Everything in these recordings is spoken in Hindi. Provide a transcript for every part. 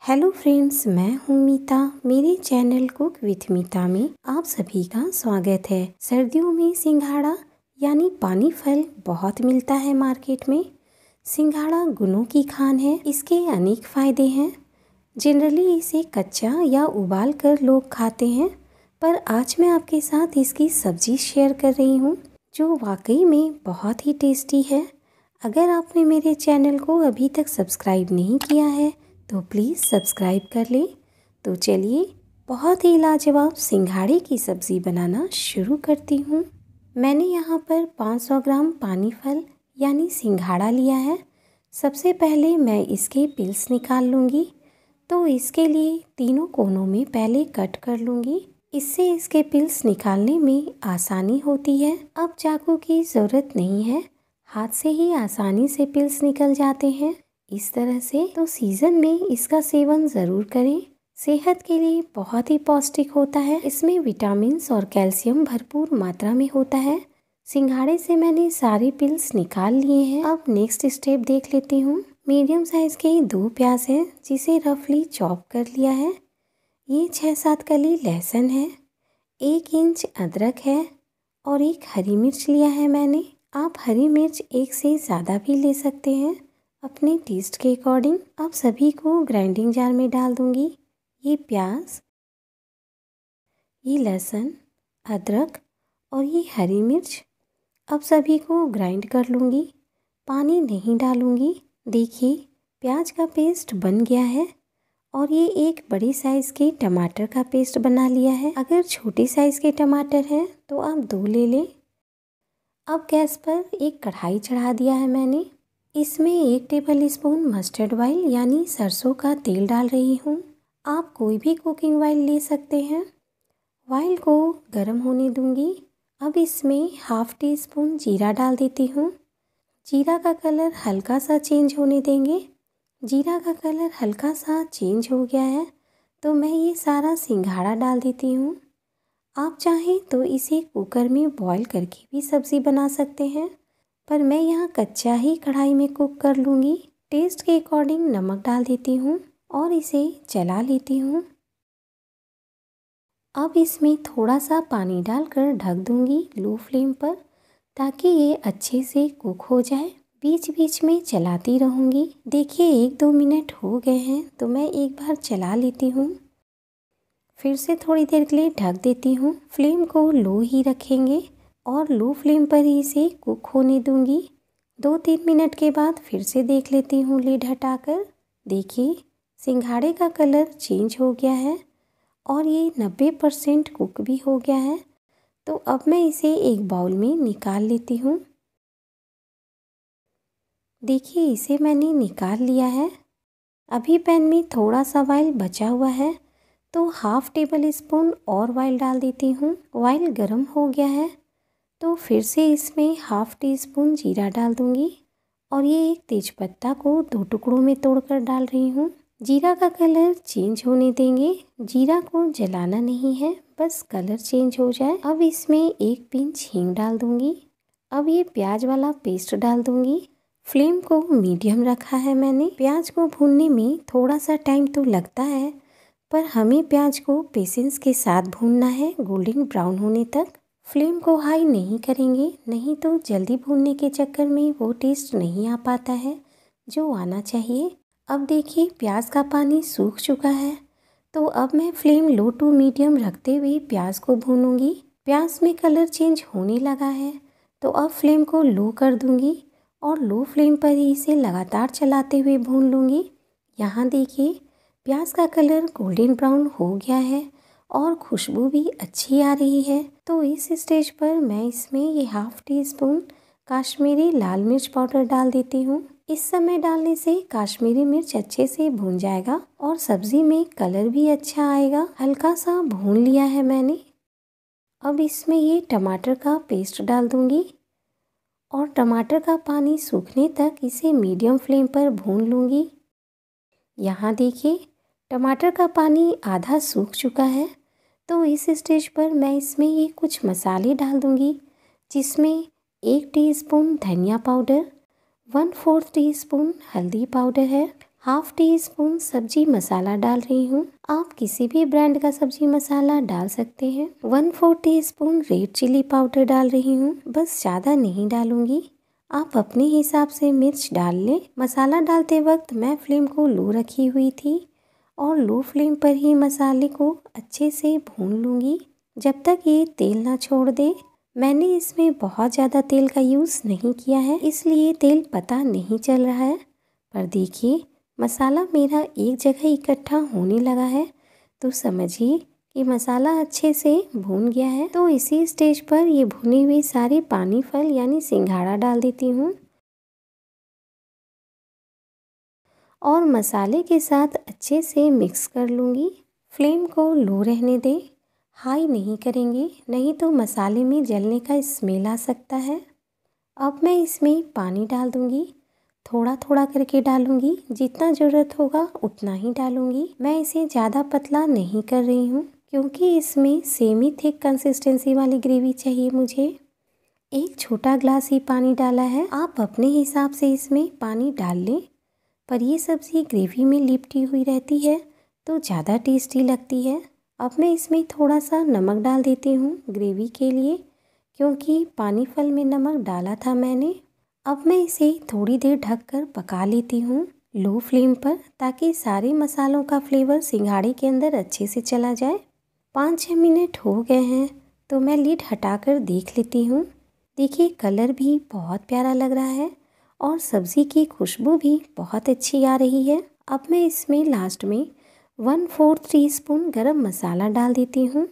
हेलो फ्रेंड्स, मैं हूँ मीता। मेरे चैनल कुक विथ मीता में आप सभी का स्वागत है। सर्दियों में सिंघाड़ा यानी पानी फल बहुत मिलता है मार्केट में। सिंघाड़ा गुणों की खान है, इसके अनेक फायदे हैं। जनरली इसे कच्चा या उबाल कर लोग खाते हैं, पर आज मैं आपके साथ इसकी सब्जी शेयर कर रही हूँ जो वाकई में बहुत ही टेस्टी है। अगर आपने मेरे चैनल को अभी तक सब्सक्राइब नहीं किया है तो प्लीज़ सब्सक्राइब कर लें। तो चलिए बहुत ही लाजवाब सिंघाड़े की सब्ज़ी बनाना शुरू करती हूँ। मैंने यहाँ पर 500 ग्राम पानी फल यानी सिंघाड़ा लिया है। सबसे पहले मैं इसके पिल्स निकाल लूँगी, तो इसके लिए तीनों कोनों में पहले कट कर लूँगी। इससे इसके पिल्स निकालने में आसानी होती है। अब चाकू की ज़रूरत नहीं है, हाथ से ही आसानी से पिल्स निकल जाते हैं। इस तरह से तो सीज़न में इसका सेवन ज़रूर करें, सेहत के लिए बहुत ही पौष्टिक होता है। इसमें विटामिन्स और कैल्शियम भरपूर मात्रा में होता है। सिंघाड़े से मैंने सारे पिल्स निकाल लिए हैं। अब नेक्स्ट स्टेप देख लेती हूँ। मीडियम साइज़ के 2 प्याज हैं जिसे रफली चॉप कर लिया है। ये 6-7 कली लहसुन है, 1 इंच अदरक है और 1 हरी मिर्च लिया है मैंने। आप हरी मिर्च 1 से ज़्यादा भी ले सकते हैं अपने टेस्ट के अकॉर्डिंग। अब सभी को ग्राइंडिंग जार में डाल दूंगी। ये प्याज, ये लहसुन, अदरक और ये हरी मिर्च, अब सभी को ग्राइंड कर लूँगी। पानी नहीं डालूँगी। देखिए प्याज का पेस्ट बन गया है और ये एक बड़ी साइज़ के टमाटर का पेस्ट बना लिया है। अगर छोटे साइज़ के टमाटर हैं तो आप 2 ले लें। अब गैस पर एक कढ़ाई चढ़ा दिया है मैंने। इसमें 1 टेबल स्पून मस्टर्ड ऑयल यानी सरसों का तेल डाल रही हूँ। आप कोई भी कुकिंग ऑयल ले सकते हैं। ऑयल को गर्म होने दूंगी। अब इसमें हाफ टी स्पून जीरा डाल देती हूँ। जीरा का कलर हल्का सा चेंज होने देंगे। जीरा का कलर हल्का सा चेंज हो गया है तो मैं ये सारा सिंघाड़ा डाल देती हूँ। आप चाहें तो इसे कुकर में बॉईल करके भी सब्ज़ी बना सकते हैं, पर मैं यहाँ कच्चा ही कढ़ाई में कुक कर लूँगी। टेस्ट के अकॉर्डिंग नमक डाल देती हूँ और इसे चला लेती हूँ। अब इसमें थोड़ा सा पानी डालकर ढक दूँगी लो फ्लेम पर, ताकि ये अच्छे से कुक हो जाए। बीच बीच में चलाती रहूँगी। देखिए 1-2 मिनट हो गए हैं तो मैं एक बार चला लेती हूँ। फिर से थोड़ी देर के लिए ढक देती हूँ। फ्लेम को लो ही रखेंगे और लो फ्लेम पर ही इसे कुक होने दूँगी। 2-3 मिनट के बाद फिर से देख लेती हूँ लिड हटाकर। देखिए सिंघाड़े का कलर चेंज हो गया है और ये 90% कुक भी हो गया है। तो अब मैं इसे एक बाउल में निकाल लेती हूँ। देखिए इसे मैंने निकाल लिया है। अभी पैन में थोड़ा सा ऑयल बचा हुआ है तो हाफ टेबल स्पून और ऑयल डाल देती हूँ। ऑयल गर्म हो गया है तो फिर से इसमें हाफ टी स्पून जीरा डाल दूँगी और ये एक तेज़पत्ता को 2 टुकड़ों में तोड़कर डाल रही हूँ। जीरा का कलर चेंज होने देंगे। जीरा को जलाना नहीं है, बस कलर चेंज हो जाए। अब इसमें 1 पिंच हींग डाल दूँगी। अब ये प्याज वाला पेस्ट डाल दूँगी। फ्लेम को मीडियम रखा है मैंने। प्याज को भूनने में थोड़ा सा टाइम तो लगता है, पर हमें प्याज को पेशेंस के साथ भूनना है गोल्डन ब्राउन होने तक। फ्लेम को हाई नहीं करेंगे, नहीं तो जल्दी भूनने के चक्कर में वो टेस्ट नहीं आ पाता है जो आना चाहिए। अब देखिए प्याज का पानी सूख चुका है तो अब मैं फ्लेम लो टू मीडियम रखते हुए प्याज को भूनूंगी। प्याज में कलर चेंज होने लगा है तो अब फ्लेम को लो कर दूंगी और लो फ्लेम पर ही इसे लगातार चलाते हुए भून लूँगी। यहाँ देखिए प्याज का कलर गोल्डन ब्राउन हो गया है और खुशबू भी अच्छी आ रही है। तो इस स्टेज पर मैं इसमें ये हाफ टी स्पून काश्मीरी लाल मिर्च पाउडर डाल देती हूँ। इस समय डालने से काश्मीरी मिर्च अच्छे से भून जाएगा और सब्ज़ी में कलर भी अच्छा आएगा। हल्का सा भून लिया है मैंने। अब इसमें ये टमाटर का पेस्ट डाल दूँगी और टमाटर का पानी सूखने तक इसे मीडियम फ्लेम पर भून लूँगी। यहाँ देखिए टमाटर का पानी आधा सूख चुका है तो इस स्टेज पर मैं इसमें ये कुछ मसाले डाल दूँगी, जिसमें 1 टीस्पून धनिया पाउडर, 1/4 टीस्पून हल्दी पाउडर है, हाफ टी स्पून सब्जी मसाला डाल रही हूँ। आप किसी भी ब्रांड का सब्जी मसाला डाल सकते हैं। 1/4 टीस्पून रेड चिली पाउडर डाल रही हूँ, बस ज़्यादा नहीं डालूंगी। आप अपने हिसाब से मिर्च डाल लें। मसाला डालते वक्त मैं फ्लेम को लो रखी हुई थी और लो फ्लेम पर ही मसाले को अच्छे से भून लूँगी जब तक ये तेल ना छोड़ दे। मैंने इसमें बहुत ज़्यादा तेल का यूज़ नहीं किया है, इसलिए तेल पता नहीं चल रहा है। पर देखिए मसाला मेरा एक जगह इकट्ठा होने लगा है, तो समझिए कि मसाला अच्छे से भून गया है। तो इसी स्टेज पर ये भुने हुए सारे पानी फल यानी सिंघाड़ा डाल देती हूँ और मसाले के साथ अच्छे से मिक्स कर लूँगी। फ्लेम को लो रहने दें, हाई नहीं करेंगे, नहीं तो मसाले में जलने का स्मेल आ सकता है। अब मैं इसमें पानी डाल दूँगी, थोड़ा थोड़ा करके डालूँगी, जितना ज़रूरत होगा उतना ही डालूँगी। मैं इसे ज़्यादा पतला नहीं कर रही हूँ क्योंकि इसमें सेमी थिक कंसिस्टेंसी वाली ग्रेवी चाहिए मुझे। एक छोटा ग्लास ही पानी डाला है, आप अपने हिसाब से इसमें पानी डाल लें। पर ये सब्ज़ी ग्रेवी में लिपटी हुई रहती है तो ज़्यादा टेस्टी लगती है। अब मैं इसमें थोड़ा सा नमक डाल देती हूँ ग्रेवी के लिए, क्योंकि पानी फल में नमक डाला था मैंने। अब मैं इसे थोड़ी देर ढककर पका लेती हूँ लो फ्लेम पर, ताकि सारे मसालों का फ्लेवर सिंघाड़े के अंदर अच्छे से चला जाए। 5-6 मिनट हो गए हैं तो मैं लिड हटाकर देख लेती हूँ। देखिए कलर भी बहुत प्यारा लग रहा है और सब्ज़ी की खुशबू भी बहुत अच्छी आ रही है। अब मैं इसमें लास्ट में 1/4 टीस्पून गरम मसाला डाल देती हूँ,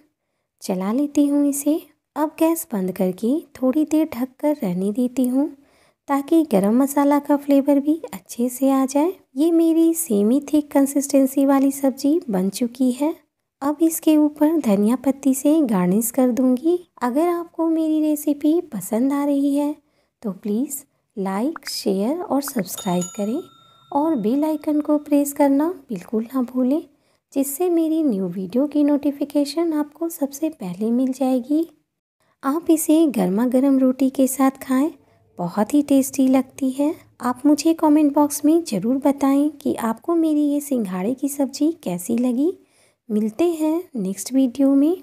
चला लेती हूँ इसे। अब गैस बंद करके थोड़ी देर ढककर रहने देती हूँ ताकि गरम मसाला का फ्लेवर भी अच्छे से आ जाए। ये मेरी सेमी थिक कंसिस्टेंसी वाली सब्ज़ी बन चुकी है। अब इसके ऊपर धनिया पत्ती से गार्निश कर दूंगी। अगर आपको मेरी रेसिपी पसंद आ रही है तो प्लीज़ लाइक, शेयर और सब्सक्राइब करें और बेल आइकन को प्रेस करना बिल्कुल ना भूलें, जिससे मेरी न्यू वीडियो की नोटिफिकेशन आपको सबसे पहले मिल जाएगी। आप इसे गर्मा गर्म रोटी के साथ खाएं, बहुत ही टेस्टी लगती है। आप मुझे कमेंट बॉक्स में ज़रूर बताएं कि आपको मेरी ये सिंघाड़े की सब्ज़ी कैसी लगी। मिलते हैं नेक्स्ट वीडियो में।